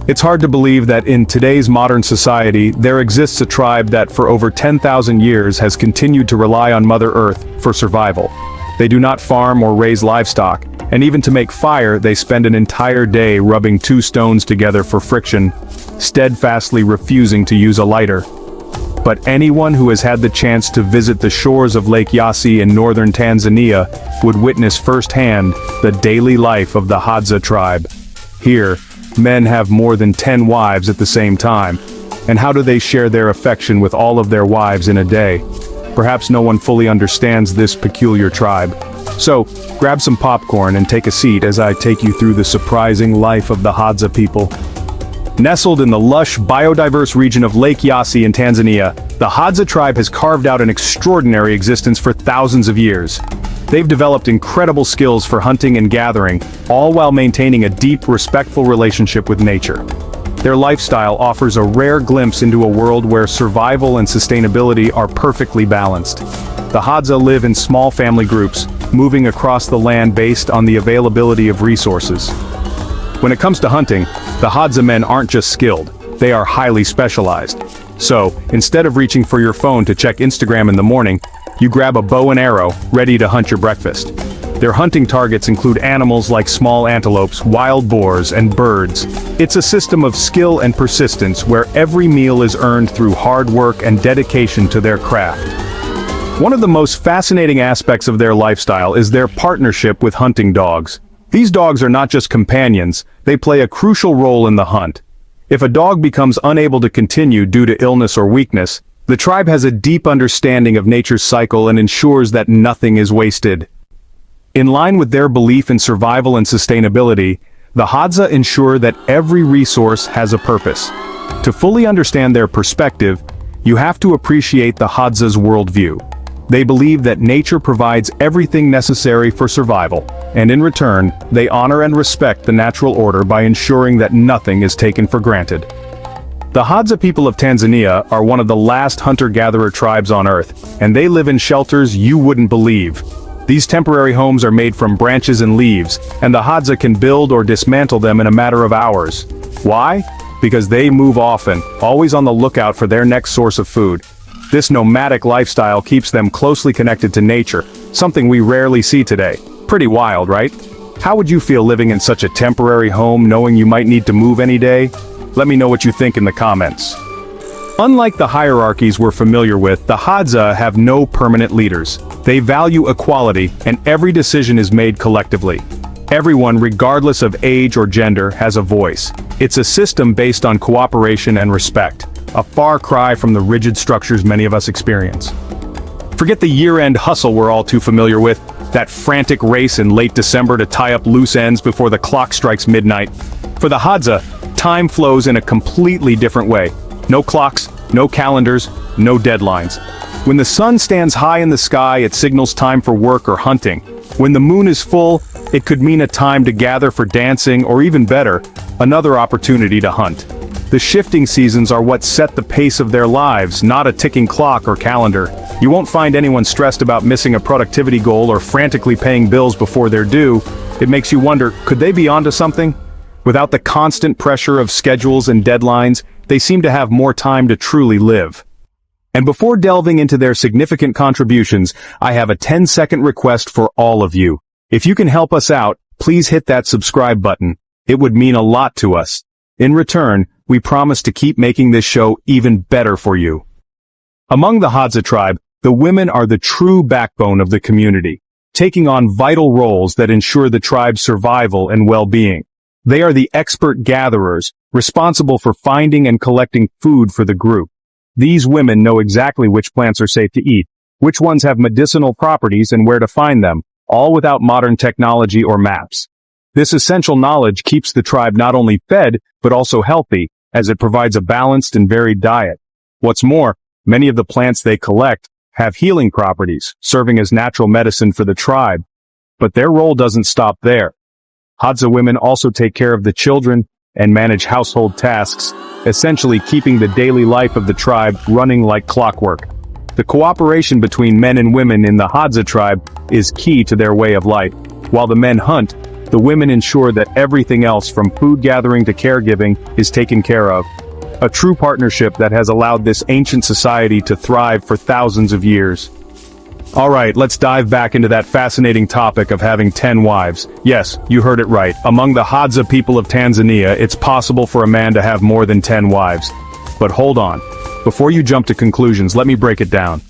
It's hard to believe that in today's modern society, there exists a tribe that for over 10,000 years has continued to rely on Mother Earth for survival. They do not farm or raise livestock, and even to make fire, they spend an entire day rubbing two stones together for friction, steadfastly refusing to use a lighter. But anyone who has had the chance to visit the shores of Lake Yasi in northern Tanzania would witness firsthand the daily life of the Hadza tribe. Here, men have more than 10 wives at the same time. And how do they share their affection with all of their wives in a day? Perhaps no one fully understands this peculiar tribe. So, grab some popcorn and take a seat as I take you through the surprising life of the Hadza people. Nestled in the lush, biodiverse region of Lake Yasi in Tanzania, the Hadza tribe has carved out an extraordinary existence for thousands of years. They've developed incredible skills for hunting and gathering, all while maintaining a deep, respectful relationship with nature. Their lifestyle offers a rare glimpse into a world where survival and sustainability are perfectly balanced. The Hadza live in small family groups, moving across the land based on the availability of resources. When it comes to hunting, the Hadza men aren't just skilled, they are highly specialized. So, instead of reaching for your phone to check Instagram in the morning, you grab a bow and arrow, ready to hunt your breakfast. Their hunting targets include animals like small antelopes, wild boars, and birds. It's a system of skill and persistence where every meal is earned through hard work and dedication to their craft. One of the most fascinating aspects of their lifestyle is their partnership with hunting dogs. These dogs are not just companions, they play a crucial role in the hunt. If a dog becomes unable to continue due to illness or weakness, the tribe has a deep understanding of nature's cycle and ensures that nothing is wasted. In line with their belief in survival and sustainability, the Hadza ensure that every resource has a purpose. To fully understand their perspective, you have to appreciate the Hadza's worldview. They believe that nature provides everything necessary for survival, and in return, they honor and respect the natural order by ensuring that nothing is taken for granted. The Hadza people of Tanzania are one of the last hunter-gatherer tribes on Earth, and they live in shelters you wouldn't believe. These temporary homes are made from branches and leaves, and the Hadza can build or dismantle them in a matter of hours. Why? Because they move often, always on the lookout for their next source of food. This nomadic lifestyle keeps them closely connected to nature, something we rarely see today. Pretty wild, right? How would you feel living in such a temporary home knowing you might need to move any day? Let me know what you think in the comments. Unlike the hierarchies we're familiar with, the Hadza have no permanent leaders. They value equality, and every decision is made collectively. Everyone, regardless of age or gender, has a voice. It's a system based on cooperation and respect, a far cry from the rigid structures many of us experience. Forget the year-end hustle we're all too familiar with, that frantic race in late December to tie up loose ends before the clock strikes midnight. For the Hadza, time flows in a completely different way. No clocks, no calendars, no deadlines. When the sun stands high in the sky, it signals time for work or hunting. When the moon is full, it could mean a time to gather for dancing, or even better, another opportunity to hunt. The shifting seasons are what set the pace of their lives, not a ticking clock or calendar. You won't find anyone stressed about missing a productivity goal or frantically paying bills before they're due. It makes you wonder, could they be onto something? Without the constant pressure of schedules and deadlines, they seem to have more time to truly live. And before delving into their significant contributions, I have a 10-second request for all of you. If you can help us out, please hit that subscribe button. It would mean a lot to us. In return, we promise to keep making this show even better for you. Among the Hadza tribe, the women are the true backbone of the community, taking on vital roles that ensure the tribe's survival and well-being. They are the expert gatherers, responsible for finding and collecting food for the group. These women know exactly which plants are safe to eat, which ones have medicinal properties and where to find them, all without modern technology or maps. This essential knowledge keeps the tribe not only fed, but also healthy, as it provides a balanced and varied diet. What's more, many of the plants they collect have healing properties, serving as natural medicine for the tribe. But their role doesn't stop there. Hadza women also take care of the children and manage household tasks, essentially keeping the daily life of the tribe running like clockwork. The cooperation between men and women in the Hadza tribe is key to their way of life. While the men hunt, the women ensure that everything else from food gathering to caregiving is taken care of. A true partnership that has allowed this ancient society to thrive for thousands of years. Alright, let's dive back into that fascinating topic of having 10 wives. Yes, you heard it right. Among the Hadza people of Tanzania, it's possible for a man to have more than 10 wives. But hold on. Before you jump to conclusions, let me break it down.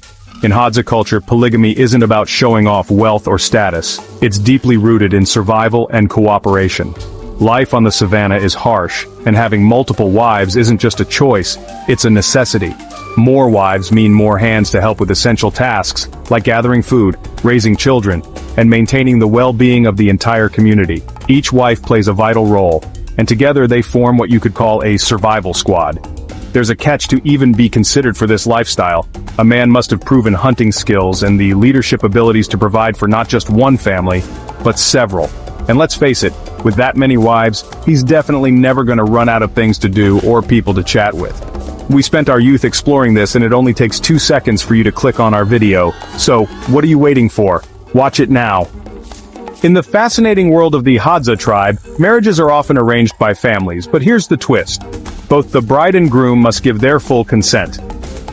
In Hadza culture, polygamy isn't about showing off wealth or status. It's deeply rooted in survival and cooperation. Life on the savannah is harsh, and having multiple wives isn't just a choice, it's a necessity. More wives mean more hands to help with essential tasks, like gathering food, raising children, and maintaining the well-being of the entire community. Each wife plays a vital role, and together they form what you could call a survival squad. There's a catch to even be considered for this lifestyle. A man must have proven hunting skills and the leadership abilities to provide for not just one family, but several. And let's face it, with that many wives, he's definitely never gonna run out of things to do or people to chat with. We spent our youth exploring this, and it only takes 2 seconds for you to click on our video. So, what are you waiting for? Watch it now. In the fascinating world of the Hadza tribe, marriages are often arranged by families, but here's the twist. Both the bride and groom must give their full consent.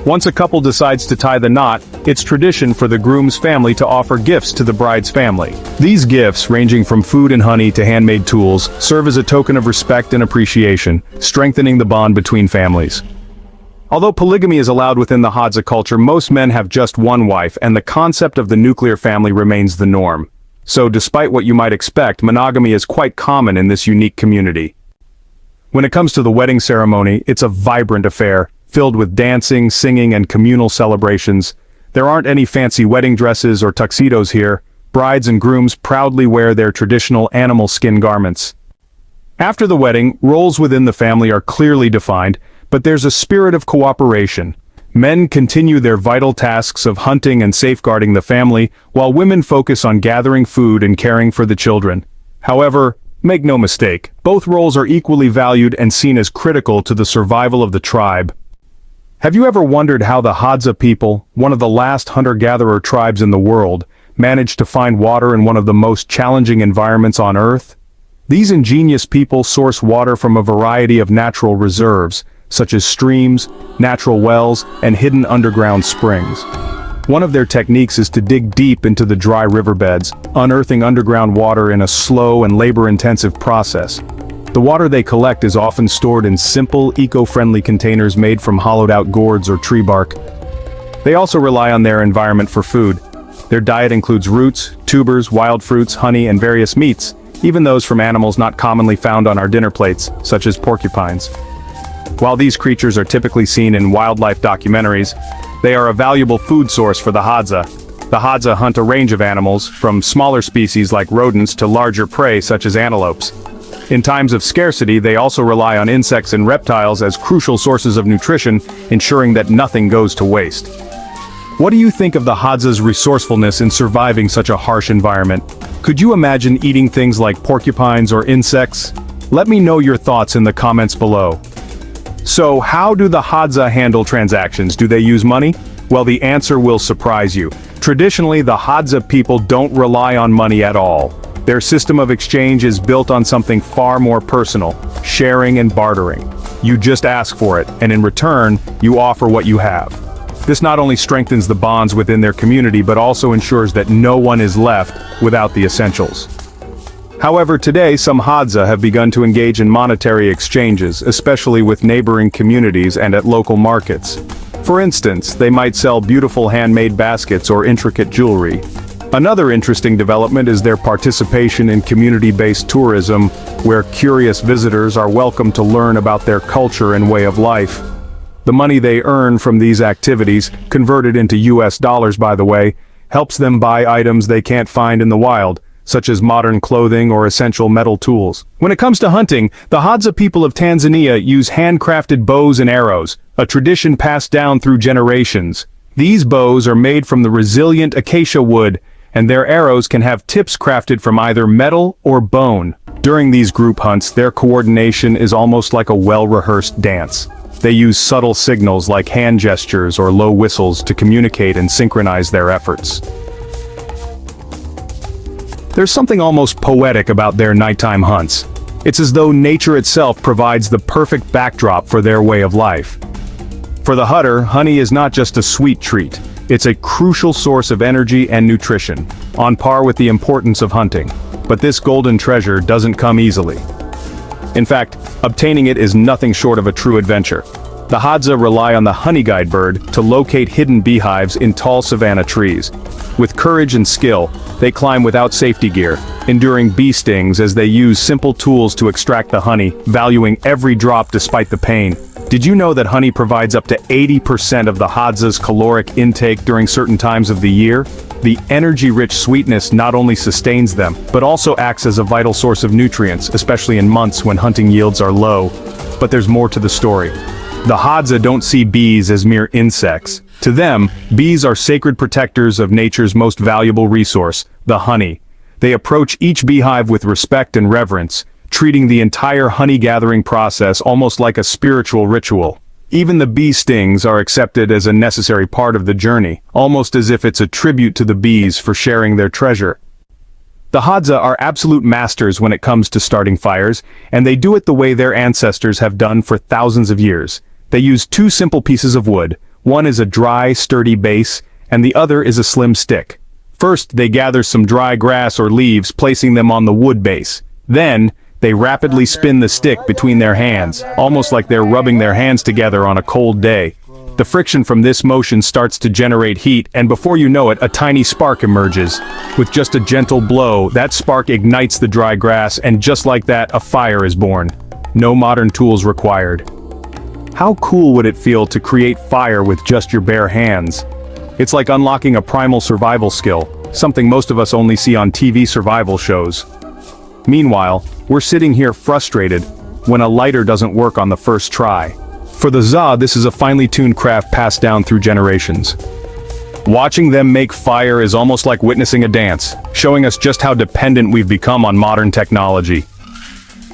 Once a couple decides to tie the knot, it's tradition for the groom's family to offer gifts to the bride's family. These gifts, ranging from food and honey to handmade tools, serve as a token of respect and appreciation, strengthening the bond between families. Although polygamy is allowed within the Hadza culture, most men have just one wife, and the concept of the nuclear family remains the norm. So despite what you might expect, monogamy is quite common in this unique community. When it comes to the wedding ceremony, it's a vibrant affair, filled with dancing, singing, and communal celebrations. There aren't any fancy wedding dresses or tuxedos here. Brides and grooms proudly wear their traditional animal skin garments. After the wedding, roles within the family are clearly defined, but there's a spirit of cooperation. Men continue their vital tasks of hunting and safeguarding the family, while women focus on gathering food and caring for the children. However, make no mistake, both roles are equally valued and seen as critical to the survival of the tribe. Have you ever wondered how the Hadza people, one of the last hunter-gatherer tribes in the world, managed to find water in one of the most challenging environments on Earth? These ingenious people source water from a variety of natural reserves, such as streams, natural wells, and hidden underground springs. One of their techniques is to dig deep into the dry riverbeds, unearthing underground water in a slow and labor-intensive process. The water they collect is often stored in simple, eco-friendly containers made from hollowed-out gourds or tree bark. They also rely on their environment for food. Their diet includes roots, tubers, wild fruits, honey, and various meats, even those from animals not commonly found on our dinner plates, such as porcupines. While these creatures are typically seen in wildlife documentaries, they are a valuable food source for the Hadza. The Hadza hunt a range of animals, from smaller species like rodents to larger prey such as antelopes. In times of scarcity, they also rely on insects and reptiles as crucial sources of nutrition, ensuring that nothing goes to waste. What do you think of the Hadza's resourcefulness in surviving such a harsh environment? Could you imagine eating things like porcupines or insects? Let me know your thoughts in the comments below. So, how do the Hadza handle transactions? Do they use money? Well, the answer will surprise you. Traditionally, the Hadza people don't rely on money at all. Their system of exchange is built on something far more personal: sharing and bartering. You just ask for it, and in return, you offer what you have. This not only strengthens the bonds within their community, but also ensures that no one is left without the essentials. However, today some Hadza have begun to engage in monetary exchanges, especially with neighboring communities and at local markets. For instance, they might sell beautiful handmade baskets or intricate jewelry. Another interesting development is their participation in community-based tourism, where curious visitors are welcome to learn about their culture and way of life. The money they earn from these activities, converted into US dollars by the way, helps them buy items they can't find in the wild, such as modern clothing or essential metal tools. When it comes to hunting, the Hadza people of Tanzania use handcrafted bows and arrows, a tradition passed down through generations. These bows are made from the resilient acacia wood, and their arrows can have tips crafted from either metal or bone. During these group hunts, their coordination is almost like a well-rehearsed dance. They use subtle signals like hand gestures or low whistles to communicate and synchronize their efforts. There's something almost poetic about their nighttime hunts. It's as though nature itself provides the perfect backdrop for their way of life. For the hunter, honey is not just a sweet treat. It's a crucial source of energy and nutrition, on par with the importance of hunting. But this golden treasure doesn't come easily. In fact, obtaining it is nothing short of a true adventure. The Hadza rely on the honey guide bird to locate hidden beehives in tall savanna trees. With courage and skill, they climb without safety gear, enduring bee stings as they use simple tools to extract the honey, valuing every drop despite the pain. Did you know that honey provides up to 80% of the Hadza's caloric intake during certain times of the year? The energy-rich sweetness not only sustains them, but also acts as a vital source of nutrients, especially in months when hunting yields are low. But there's more to the story. The Hadza don't see bees as mere insects. To them, bees are sacred protectors of nature's most valuable resource, the honey. They approach each beehive with respect and reverence, treating the entire honey-gathering process almost like a spiritual ritual. Even the bee stings are accepted as a necessary part of the journey, almost as if it's a tribute to the bees for sharing their treasure. The Hadza are absolute masters when it comes to starting fires, and they do it the way their ancestors have done for thousands of years. They use two simple pieces of wood. One is a dry, sturdy base, and the other is a slim stick. First, they gather some dry grass or leaves, placing them on the wood base. Then, they rapidly spin the stick between their hands, almost like they're rubbing their hands together on a cold day. The friction from this motion starts to generate heat, and before you know it, a tiny spark emerges. With just a gentle blow, that spark ignites the dry grass, and just like that, a fire is born. No modern tools required. How cool would it feel to create fire with just your bare hands? It's like unlocking a primal survival skill, something most of us only see on TV survival shows. Meanwhile, we're sitting here frustrated when a lighter doesn't work on the first try. For the Za, this is a finely tuned craft passed down through generations. Watching them make fire is almost like witnessing a dance, showing us just how dependent we've become on modern technology.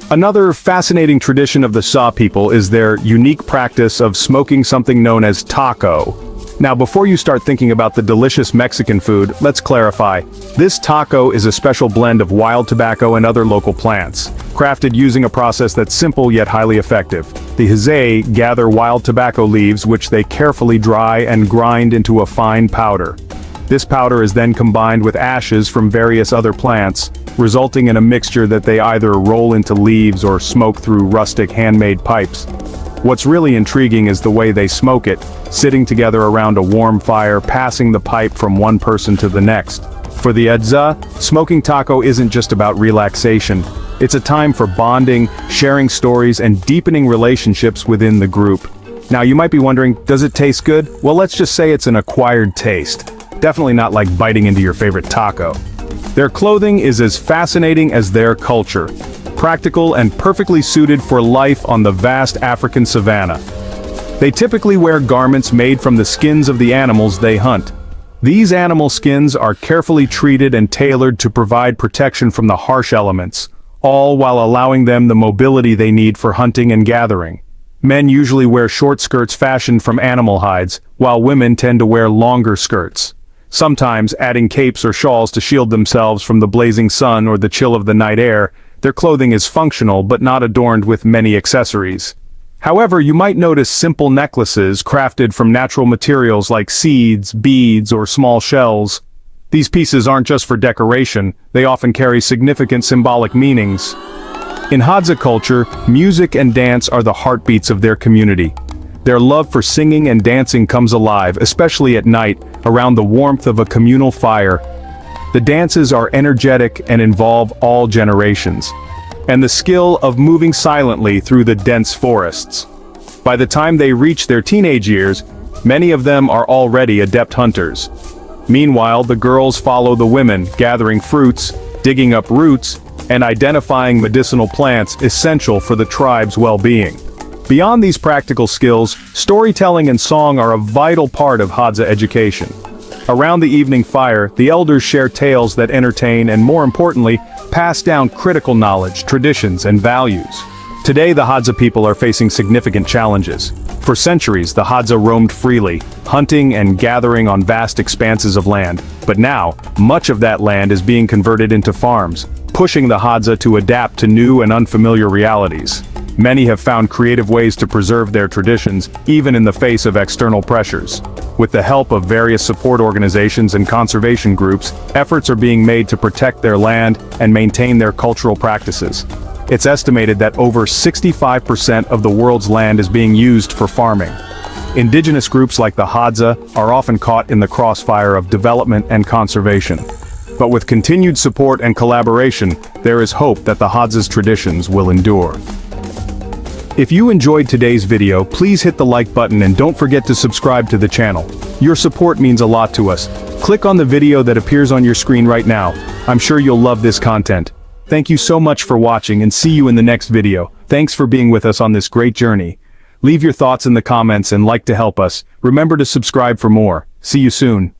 Another fascinating tradition of the Sa people is their unique practice of smoking something known as taco. Now, before you start thinking about the delicious Mexican food, let's clarify. This taco is a special blend of wild tobacco and other local plants, crafted using a process that's simple yet highly effective. The Hadza gather wild tobacco leaves which they carefully dry and grind into a fine powder. This powder is then combined with ashes from various other plants, resulting in a mixture that they either roll into leaves or smoke through rustic handmade pipes. What's really intriguing is the way they smoke it, sitting together around a warm fire, passing the pipe from one person to the next. For the Hadza, smoking taco isn't just about relaxation. It's a time for bonding, sharing stories, and deepening relationships within the group. Now you might be wondering, does it taste good? Well, let's just say it's an acquired taste. Definitely not like biting into your favorite taco. Their clothing is as fascinating as their culture, practical and perfectly suited for life on the vast African savanna. They typically wear garments made from the skins of the animals they hunt. These animal skins are carefully treated and tailored to provide protection from the harsh elements, all while allowing them the mobility they need for hunting and gathering. Men usually wear short skirts fashioned from animal hides, while women tend to wear longer skirts, sometimes adding capes or shawls to shield themselves from the blazing sun or the chill of the night air. Their clothing is functional but not adorned with many accessories. However, you might notice simple necklaces crafted from natural materials like seeds, beads, or small shells. These pieces aren't just for decoration, they often carry significant symbolic meanings. In Hadza culture, music and dance are the heartbeats of their community. Their love for singing and dancing comes alive, especially at night, around the warmth of a communal fire. The dances are energetic and involve all generations, and the skill of moving silently through the dense forests. By the time they reach their teenage years, many of them are already adept hunters. Meanwhile, the girls follow the women, gathering fruits, digging up roots, and identifying medicinal plants essential for the tribe's well-being. Beyond these practical skills, storytelling and song are a vital part of Hadza education. Around the evening fire, the elders share tales that entertain and, more importantly, pass down critical knowledge, traditions, and values. Today, the Hadza people are facing significant challenges. For centuries, the Hadza roamed freely, hunting and gathering on vast expanses of land. But now, much of that land is being converted into farms, pushing the Hadza to adapt to new and unfamiliar realities. Many have found creative ways to preserve their traditions, even in the face of external pressures. With the help of various support organizations and conservation groups, efforts are being made to protect their land and maintain their cultural practices. It's estimated that over 65% of the world's land is being used for farming. Indigenous groups like the Hadza are often caught in the crossfire of development and conservation. But with continued support and collaboration, there is hope that the Hadza's traditions will endure. If you enjoyed today's video, please hit the like button and don't forget to subscribe to the channel. Your support means a lot to us. Click on the video that appears on your screen right now. I'm sure you'll love this content. Thank you so much for watching and see you in the next video. Thanks for being with us on this great journey. Leave your thoughts in the comments and like to help us. Remember to subscribe for more. See you soon.